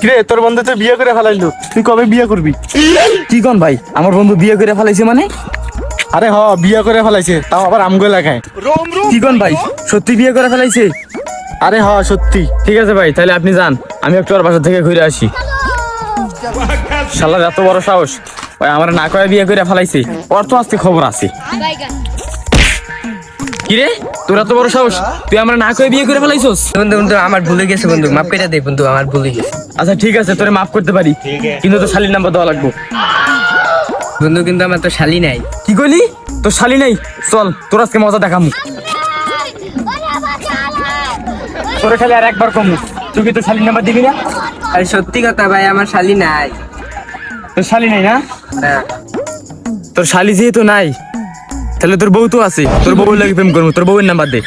কিরে তোর বন্ধু তো বিয়ে করে ফেলাইলো, তুই কবে বিয়ে করবি? কি কোন ভাই, আমার বন্ধু বিয়ে করে ফেলাইছে মানে? আরে বিয়ে করে ফেলাইছে, তাও আবার আমগো এলাকায়। কি কোন ভাই, সত্যি বিয়ে করে ফেলাইছে? আরে সত্যি। ঠিক আছে ভাই, তাহলে আপনি যান, আমি একটু ওর বাসা থেকে ঘুরে আসি। শালার এত বড় সাহস, ভাই আমার না করে বিয়ে করে ফেলাইছে, ওর তো আজকে খবর আছে। কিরে তোর এত বড় সাহস, তুই আমার না করে বিয়ে করে ফেলাইছস? বন্ধু বন্ধু আমার ভুলে গেছে বন্ধু, মাফ করে দে বন্ধু, আমার ভুলে গেছে। আচ্ছা ঠিক আছে, তোরে মাফ করতে পারি, কিন্তু তোর শালির নাম্বার দেওয়া লাগবো। বন্ধু কিন্তু আমার তো শালি নাই। কি কইলি? তোর শালি নাই? চল তোর আজকে মজা দেখামু। তোরে খালি আর একবার কমু, তুই কি তোর শালির নাম্বার দিবি না? আরে সত্যি কথা ভাই, আমার শালি নাই। তোর শালি নাই না? হ্যাঁ। তোর শালি যেহেতু নাই, তাহলে তোর বউ তো আছে, তোর বউর লাগে প্রেম করবো, তোর বউয়ের নাম্বার দে।